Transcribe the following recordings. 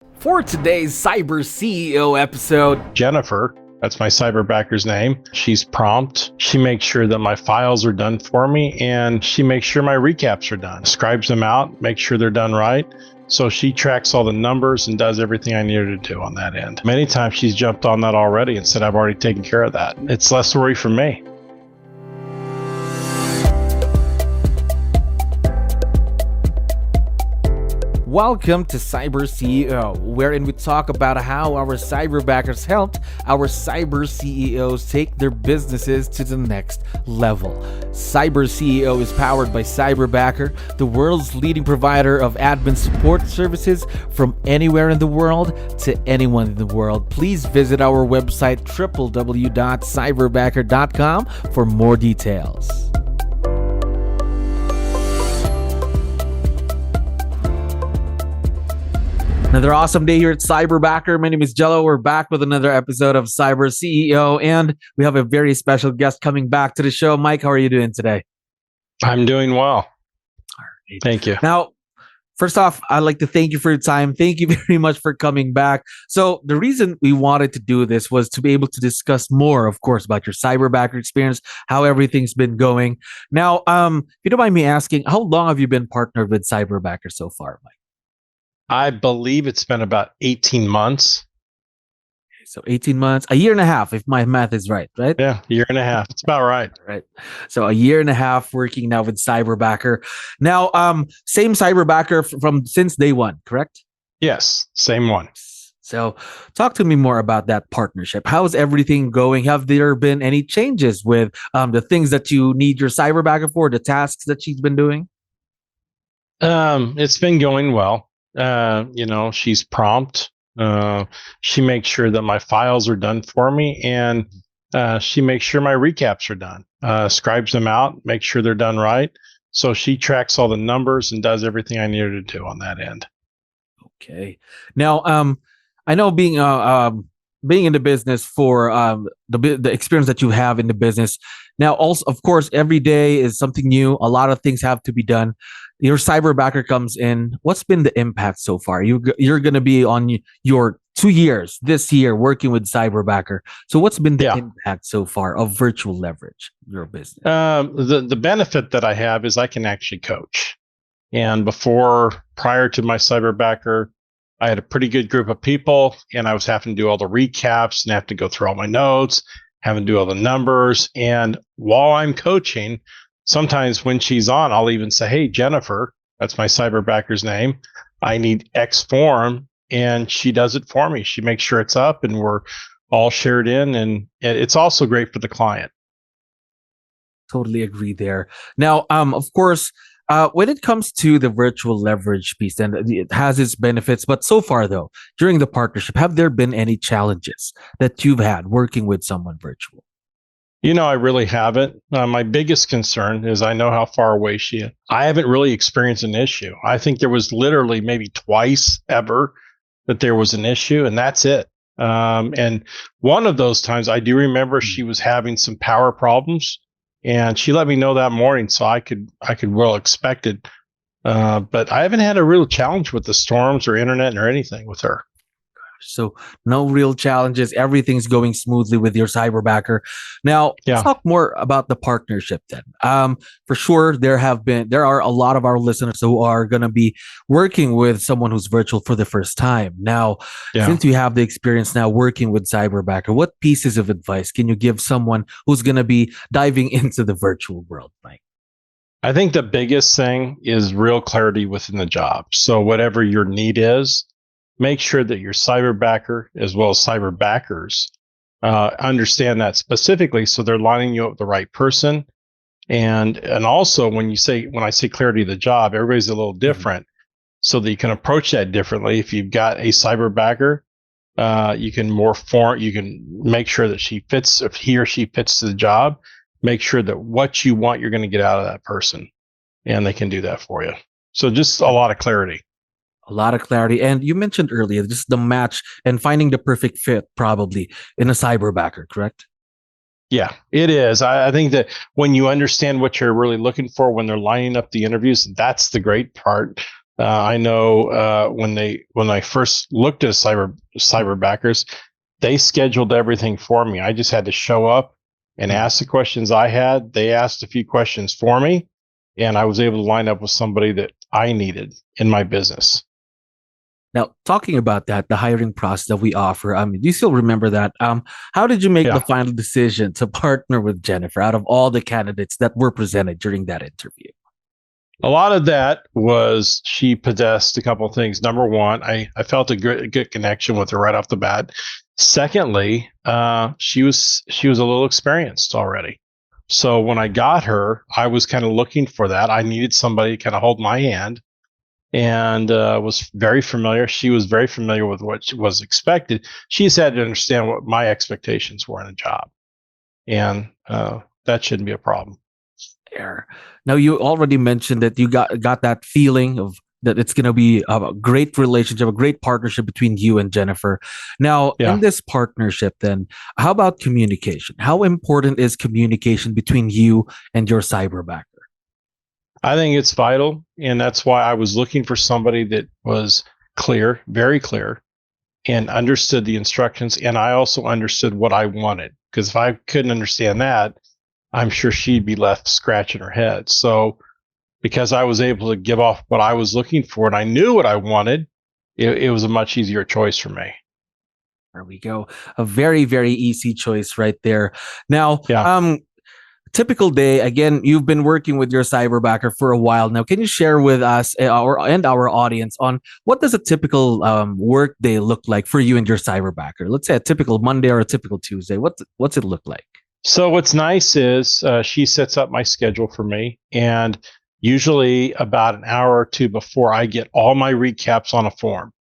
For today's Cyber CEO episode, Jennifer, that's my Cyberbacker's name. She's prompt. She makes sure that my files are done for me, and she makes sure my recaps are done. Scribes them out, makes sure they're done right. So she tracks all the numbers and does everything I need her to do on that end. Many times she's jumped on that already and said, I've already taken care of that. It's less worry for me. welcome to Cyber CEO, wherein we talk about how our cyberbackers helped our cyber CEOs take their businesses to the next level. Cyber CEO is powered by Cyberbacker, the world's leading provider of admin support services from anywhere in the world to anyone in the world. Please visit our website www.cyberbacker.com for more details. Another awesome day here at Cyberbacker. My name is Jello. We're back with another episode of Cyber CEO, and we have a very special guest coming back to the show. Mike, how are you doing today? I'm doing well. All right. Thank you. Now, first off, I'd like to thank you for your time. Thank you very much for coming back. So the reason we wanted to do this was to be able to discuss more, of course, about your Cyberbacker experience, how everything's been going. Now, if you don't mind me asking, how long have you been partnered with Cyberbacker so far, Mike? I believe it's been about 18 months. So 18 months, a year and a half, if my math is right? Yeah, a year and a half. It's about right. Right. So a year and a half working now with Cyberbacker. Now, same Cyberbacker from since day one, correct? Yes, same one. So talk to me more about that partnership. How's everything going? Have there been any changes with the things that you need your Cyberbacker for, the tasks that she's been doing? It's been going well. She's prompt. She makes sure that my files are done for me, and she makes sure my recaps are done. Scribes them out, makes sure they're done right. So she tracks all the numbers and does everything I need her to do on that end. Okay. Now, I know being in the business for the experience that you have in the business. Now, also, of course, every day is something new. A lot of things have to be done. Your Cyberbacker comes in. What's been the impact so far? You're going to be on your 2 years this year working with Cyberbacker. So what's been the impact so far of virtual leverage, your business? The benefit that I have is I can actually coach. And prior to my Cyberbacker, I had a pretty good group of people, and I was having to do all the recaps and have to go through all my notes, having to do all the numbers. And while I'm coaching, sometimes when she's on, I'll even say, hey, Jennifer, that's my Cyberbacker's name. I need X form. And she does it for me. She makes sure it's up and we're all shared in. And it's also great for the client. Totally agree there. Now, of course, when it comes to the virtual leverage piece, and it has its benefits, but so far though, during the partnership, have there been any challenges that you've had working with someone virtual? I really haven't. My biggest concern is I know how far away she is. I haven't really experienced an issue. I think there was literally maybe twice ever that there was an issue, and that's it. And one of those times, I do remember she was having some power problems, and she let me know that morning, so I could well expect it. But I haven't had a real challenge with the storms or internet or anything with her. So no real challenges. Everything's going smoothly with your Cyberbacker. Now, let's talk more about the partnership then. For sure, there are a lot of our listeners who are going to be working with someone who's virtual for the first time. Now, since you have the experience now working with Cyberbacker, what pieces of advice can you give someone who's going to be diving into the virtual world, Mike? I think the biggest thing is real clarity within the job. So whatever your need is, make sure that your Cyberbacker as well as Cyberbackers understand that specifically, so they're lining you up with the right person. And also when I say clarity of the job, everybody's a little different, so that you can approach that differently. If you've got a Cyberbacker, you can make sure that if he or she fits to the job. Make sure that what you want, you're going to get out of that person, and they can do that for you. So just a lot of clarity. A lot of clarity. And you mentioned earlier, just the match and finding the perfect fit probably in a Cyberbacker, correct? Yeah, it is. I think that when you understand what you're really looking for when they're lining up the interviews, that's the great part. I know when I first looked at cyberbackers, they scheduled everything for me. I just had to show up and Mhm. ask the questions I had. They asked a few questions for me, and I was able to line up with somebody that I needed in my business. Now, talking about that, the hiring process that we offer, do you still remember that? How did you make the Yeah. final decision to partner with Jennifer out of all the candidates that were presented during that interview? A lot of that was she possessed a couple of things. Number one, I felt a good connection with her right off the bat. Secondly, she was a little experienced already. So when I got her, I was kind of looking for that. I needed somebody to kind of hold my hand, and was very familiar. She was very familiar with what was expected. She just had to understand what my expectations were in a job, and that shouldn't be a problem. There. Now, you already mentioned that you got that feeling of that it's going to be a great relationship, a great partnership between you and Jennifer. Now, in Yeah. this partnership, then, how about communication? How important is communication between you and your cyberbacker? I think it's vital. And that's why I was looking for somebody that was clear, very clear, and understood the instructions. And I also understood what I wanted. Because if I couldn't understand that, I'm sure she'd be left scratching her head. So, because I was able to give off what I was looking for and I knew what I wanted, it was a much easier choice for me. There we go. A very, very easy choice right there. Now, Yeah. typical day, again, you've been working with your cyberbacker for a while now. Can you share with us our audience on what does a typical work day look like for you and your cyberbacker? Let's say a typical Monday or a typical Tuesday. What's it look like? So what's nice is she sets up my schedule for me, and usually about an hour or two before I get all my recaps on a form.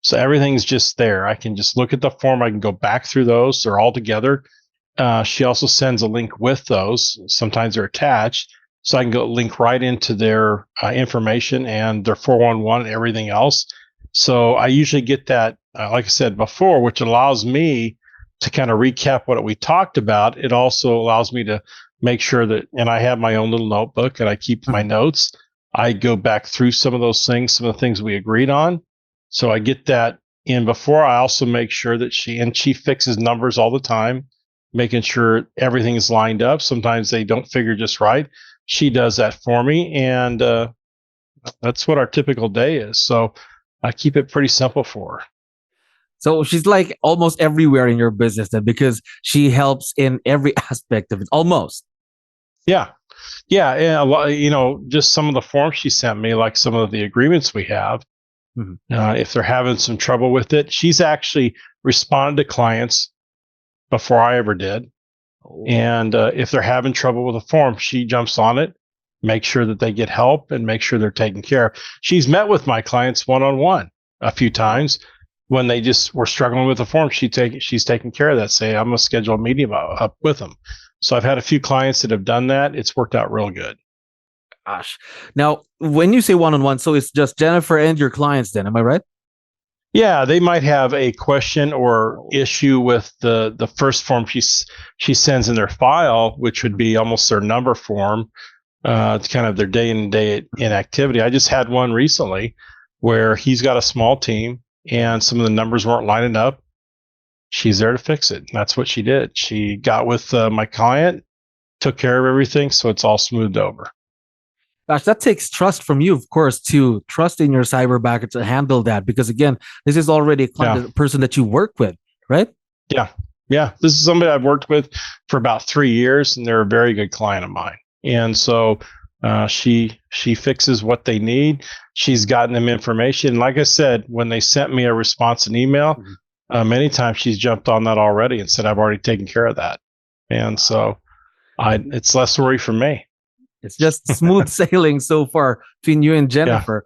So everything's just there. I can just look at the form. I can go back through those. They're all together. She also sends a link with those. Sometimes they're attached. So I can go link right into their information and their 411 and everything else. So I usually get that, like I said before, which allows me to kind of recap what we talked about. It also allows me to make sure that, and I have my own little notebook and I keep my Mhm. notes. I go back through some of those things, some of the things we agreed on. So I get that in before. I also make sure that she fixes numbers all the time, making sure everything is lined up. Sometimes they don't figure just right. She does that for me, and that's what our typical day is. So I keep it pretty simple for her. So she's like almost everywhere in your business then because she helps in every aspect of it, almost. Yeah, yeah, and a lot. Just some of the forms she sent me, like some of the agreements we have. Mhm. If they're having some trouble with it, she's actually responded to clients before I ever did. Oh, And if they're having trouble with a form, she jumps on it, make sure that they get help, and make sure they're taken care of. She's met with my clients one on one a few wow. times when they just were struggling with the form. She's taking care of that. Say, I'm gonna schedule a meeting up with them. So I've had a few clients that have done that. It's worked out real good. Gosh. Now, when you say one-on-one, so it's just Jennifer and your clients then, am I right? Yeah, they might have a question or Oh. issue with the first form she sends in their file, which would Mhm. be almost their number form. It's kind of their day in day in activity. I just had one recently where he's got a small team and some of the numbers weren't lining up. She's there to fix it. That's what she did. She got with my client, took care of everything, so it's all smoothed over. Gosh, that takes trust from you, of course, to trust in your cyberbacker to handle that. Because again, this is already a client, Yeah, a person that you work with, right? yeah, yeah. This is somebody I've worked with for about 3 years, and they're a very good client of mine. And so she fixes what they need. She's gotten them information. Like I said, when they sent me a response and email, Mhm. many times she's jumped on that already and said, I've already taken care of that. And so it's less worry for me. It's just smooth sailing so far between you and Yeah. Jennifer.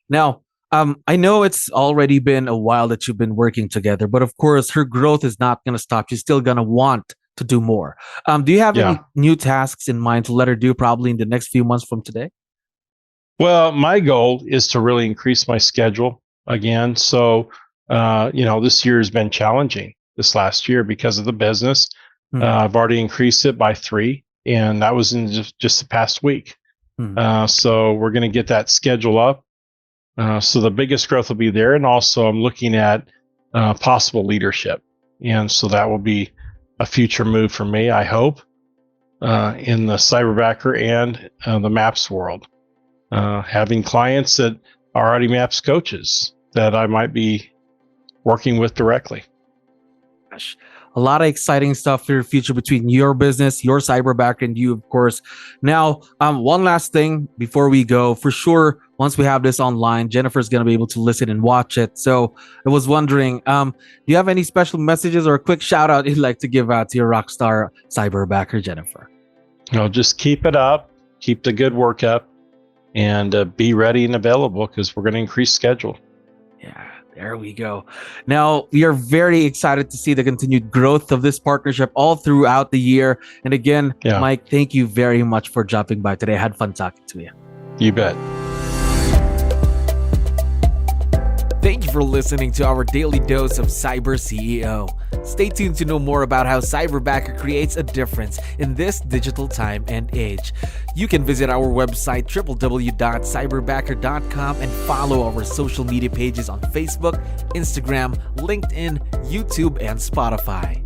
Now, I know it's already been a while that you've been working together, but of course, her growth is not going to stop. She's still going to want to do more. Do you have Yeah. any new tasks in mind to let her do probably in the next few months from today? Well, my goal is to really increase my schedule again. So, this year has been challenging this last year because of the business. Mhm. I've already increased it by three, and that was in just the past week. Mhm. So we're going to get that schedule up. So the biggest growth will be there. And also I'm looking at possible leadership. And so that will be a future move for me, I hope, in the Cyberbacker and the Maps world. Having clients that are already Maps coaches that I might be working with directly. Gosh, a lot of exciting stuff for your future between your business, your Cyberbacker, and you, of course. Now, one last thing before we go. For sure, once we have this online, Jennifer's going to be able to listen and watch it. So I was wondering, do you have any special messages or a quick shout out you'd like to give out to your rockstar Cyberbacker, Jennifer? Just keep it up, keep the good work up, and be ready and available because we're going to increase schedule. Yeah, there we go. Now, we are very excited to see the continued growth of this partnership all throughout the year. And again, Mike, thank you very much for dropping by today. I had fun talking to you. You bet. Thank you for listening to our daily dose of Cyber CEO. Stay tuned to know more about how Cyberbacker creates a difference in this digital time and age. You can visit our website www.cyberbacker.com and follow our social media pages on Facebook, Instagram, LinkedIn, YouTube, and Spotify.